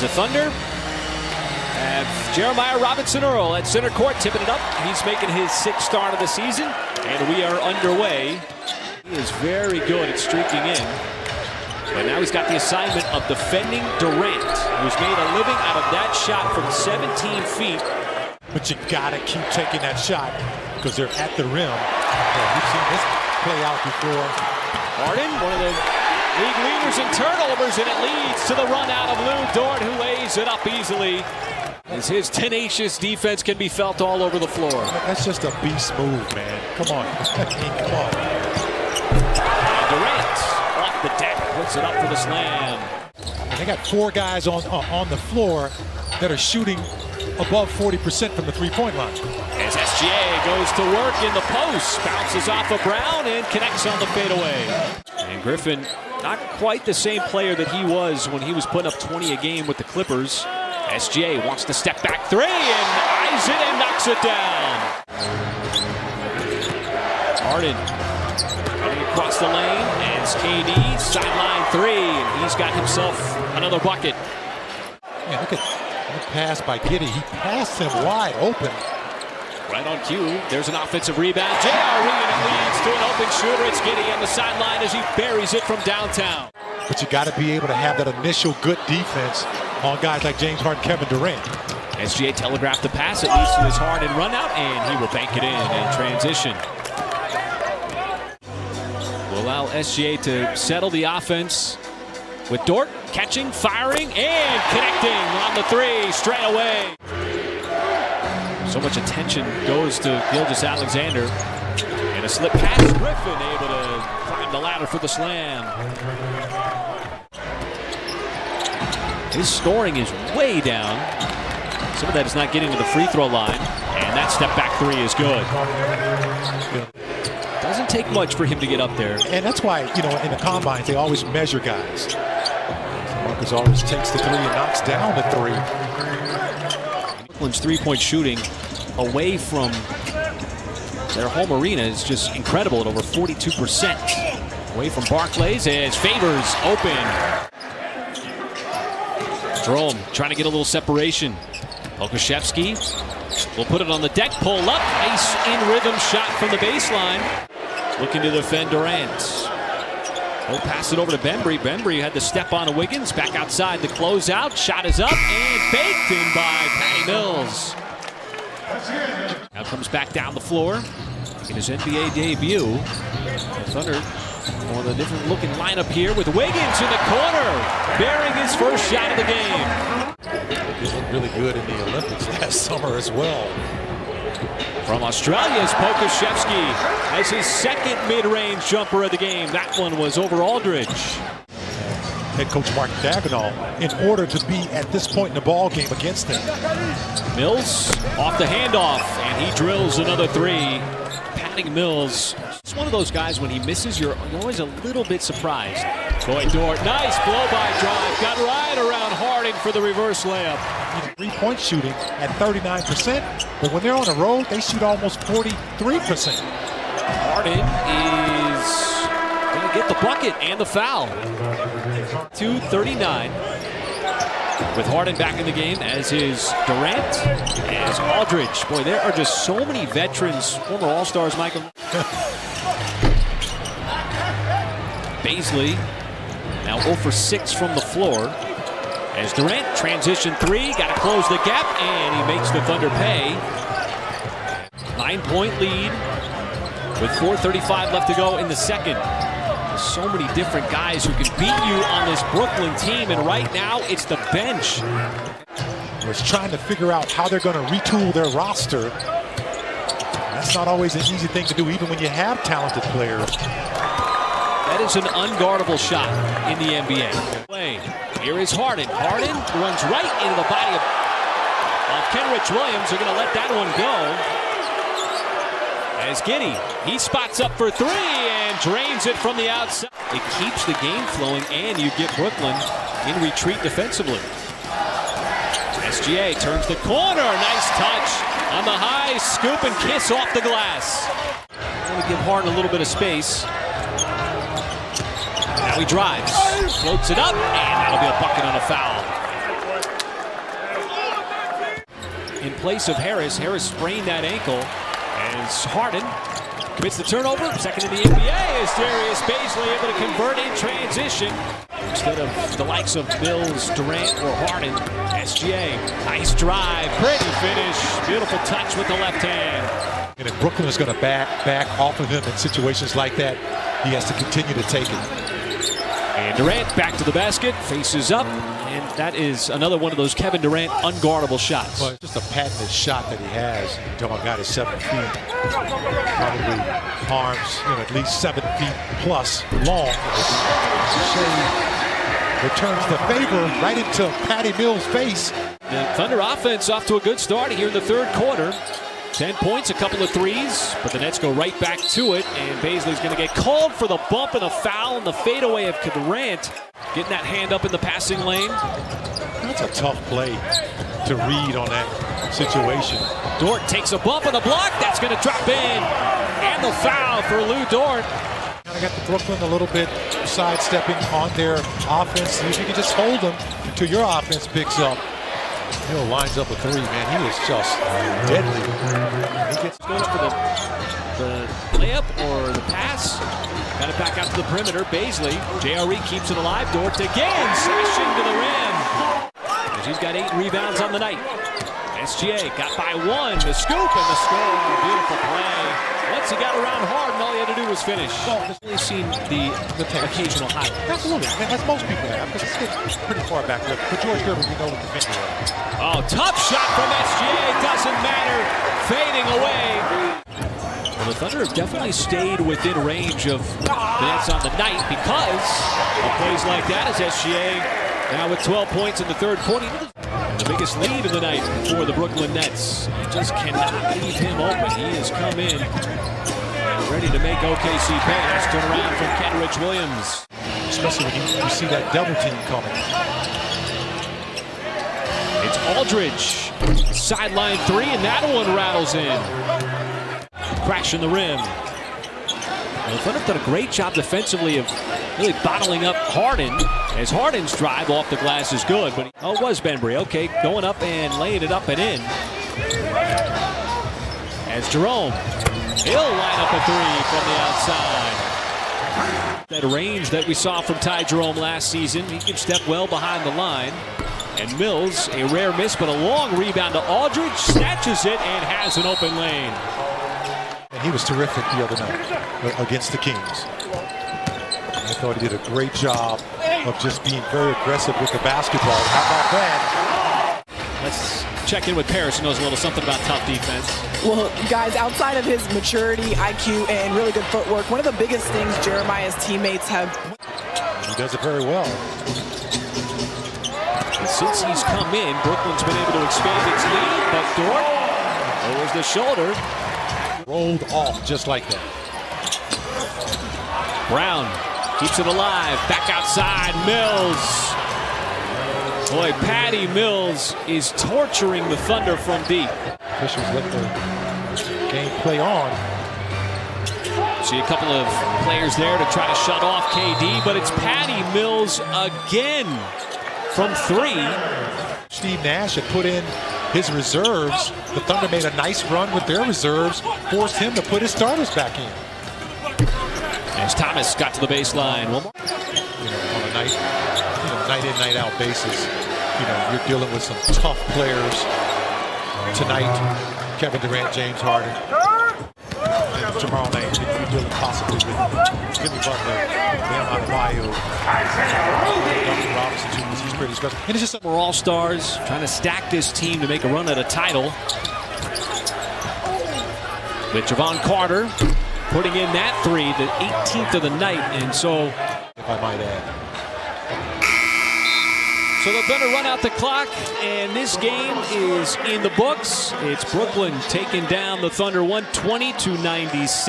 As the Thunder have Jeremiah Robinson-Earl at center court, tipping it up. He's making his 6th start of the season, and we are underway. He is very good at streaking in. But now he's got the assignment of defending Durant, who's made a living out of that shot from 17 feet. But you gotta keep taking that shot because they're at the rim. We've seen this play out before. Harden, one of the league leaders in turnovers, and it leads to the run out of Lou Dort, who lays it up easily. As his tenacious defense can be felt all over the floor. That's just a beast move, man. Come on. Come on. And Durant off the deck, puts it up for the slam. And they got 4 guys on the floor that are shooting above 40% from the three-point line. As SGA goes to work in the post, bounces off of Brown and connects on the fadeaway. And Griffin, not quite the same player that he was when he was putting up 20 a game with the Clippers. SGA wants to step back 3 and eyes it and knocks it down. Harden coming across the lane as KD sideline 3, and he's got himself another bucket. Yeah, look at the pass by Giddey. He passed him wide open. Right on cue. There's an offensive rebound. J.R. Reed leads to an open shooter. It's Giddey on the sideline as he buries it from downtown. But you got to be able to have that initial good defense on guys like James Harden, Kevin Durant. SGA telegraphed the pass. It leads to his Harden run out, and he will bank it in transition. Will allow SGA to settle the offense with Dort catching, firing, and connecting on the 3 straight away. So much attention goes to Gilgeous-Alexander. And a slip pass. Griffin able to climb the ladder for the slam. His scoring is way down. Some of that is not getting to the free throw line. And that step back 3 is good. Doesn't take much for him to get up there. And that's why, you know, in the combines, they always measure guys. Marcus always takes the 3 and knocks down the 3. Brooklyn's three-point shooting away from their home arena is just incredible at over 42%. Away from Barclays as Favors open. Jerome trying to get a little separation. Pokusevski will put it on the deck, pull up. Nice in-rhythm shot from the baseline. Looking to defend Durant. He'll pass it over to Bembry. Bembry had to step on Wiggins. Back outside the closeout. Shot is up and baked in by Patty Mills. Now comes back down the floor in his NBA debut. The Thunder, one of the different looking lineup here with Wiggins in the corner, bearing his first shot of the game. He looked really good in the Olympics last summer as well. From Australia's Pokusevski has his 2nd mid-range jumper of the game. That one was over Aldridge. Head coach Mark Dagnall, in order to be at this point in the ball game against him. Mills off the handoff, and he drills another 3. Patting Mills. It's one of those guys when he misses, you're always a little bit surprised. Boy, Dort, nice blow-by drive. Got right around Harden for the reverse layup. 3-point shooting at 39%, but when they're on the road, they shoot almost 43%. Harden is going to get the bucket and the foul. 2:39 with Harden back in the game, as is Durant, as Aldridge. Boy, there are just so many veterans, former All-Stars, Michael. Baisley now 0 for 6 from the floor. As Durant, transition 3, got to close the gap, and he makes the Thunder pay. 9-point lead with 4:35 left to go in the second. There's so many different guys who can beat you on this Brooklyn team, and right now it's the bench. Was trying to figure out how they're going to retool their roster. That's not always an easy thing to do, even when you have talented players. That is an unguardable shot in the NBA. Here is Harden. Harden runs right into the body of Kenrich Williams. They're going to let that one go. As Giddey, he spots up for 3 and drains it from the outside. It keeps the game flowing, and you get Brooklyn in retreat defensively. SGA turns the corner. Nice touch on the high scoop and kiss off the glass. Want to give Harden a little bit of space. Now he drives, floats it up, and that'll be a bucket on a foul. in place of Harris. Harris sprained that ankle as Harden commits the turnover. Second in the NBA is Darius Bazley able to convert in transition. Instead of the likes of Mills, Durant, or Harden, SGA. Nice drive, pretty finish. Beautiful touch with the left hand. And if Brooklyn is going to back off of him in situations like that, he has to continue to take it. And Durant back to the basket, faces up, and that is another one of those Kevin Durant unguardable shots. Well, just a patented shot that he has. You're talking about a guy that's 7 feet, probably arms, at least 7 feet plus long. Shea returns the favor right into Patty Mills' face. The Thunder offense off to a good start here in the third quarter. 10 points, a couple of threes, but the Nets go right back to it, and Bazley's going to get called for the bump and a foul and the fadeaway of Durant. Getting that hand up in the passing lane. That's a tough play to read on that situation. Dort takes a bump and a block. That's going to drop in. And the foul for Lou Dort. Kind of got the Brooklyn a little bit sidestepping on their offense. See if you can just hold them until your offense picks up. Hill lines up a three, man. He is just deadly. He gets going up for the layup or the pass. Got it back out to the perimeter. Bazley. JRE keeps it alive. Dort again, slashing to the rim. And she's got 8 rebounds on the night. SGA got by 1. The scoop and the score. Beautiful play. Once he got around Harden, all he had to do was finish. We've seen the occasional highlight. Absolutely. I mean, as most people have, because it's pretty far back. But George Gervin, we know what the defender is. Oh, tough shot from SGA. Doesn't matter. Fading away. Well, the Thunder have definitely stayed within range of the Nets on the night because of plays like that as SGA now with 12 points in the third quarter. The biggest lead of the night for the Brooklyn Nets. You just cannot leave him open. He has come in ready to make OKC pay. Nice turnaround from Kenrich Williams. Especially when you see that double team coming. It's Aldridge. Sideline 3, and that one rattles in. Crashing the rim. Well, the Thunder have done a great job defensively of really bottling up Harden, as Harden's drive off the glass is good. But it was Benbury. Okay, going up and laying it up and in. As Jerome, he'll line up a 3 from the outside. That range that we saw from Ty Jerome last season, he can step well behind the line. And Mills, a rare miss, but a long rebound to Aldridge, snatches it and has an open lane. And he was terrific the other night against the Kings. I thought he did a great job of just being very aggressive with the basketball. How about that? Let's check in with Paris, who knows a little something about tough defense. Well, guys, outside of his maturity, IQ, and really good footwork, one of the biggest things Jeremiah's teammates have... He does it very well. And since he's come in, Brooklyn's been able to expand its lead, but Dort lowers the shoulder. Rolled off just like that. Brown keeps it alive. Back outside, Mills. Boy, Patty Mills is torturing the Thunder from deep. Officials let the game play on. See a couple of players there to try to shut off KD, but it's Patty Mills again from 3. Steve Nash had put in his reserves. The Thunder made a nice run with their reserves, forced him to put his starters back in. As Thomas got to the baseline. One more. On a night in, night out basis, you're dealing with some tough players tonight. Kevin Durant, James Harden, and tomorrow night you're dealing possibly with Jimmy Butler, Bam Adebayo, Duncan Robinson Jr. He's pretty special. And it's just we're all stars trying to stack this team to make a run at a title. With Javon Carter putting in that 3, the 18th of the night, and so, if I might add. So the Thunder run out the clock, and this game is in the books. It's Brooklyn taking down the Thunder 120-96.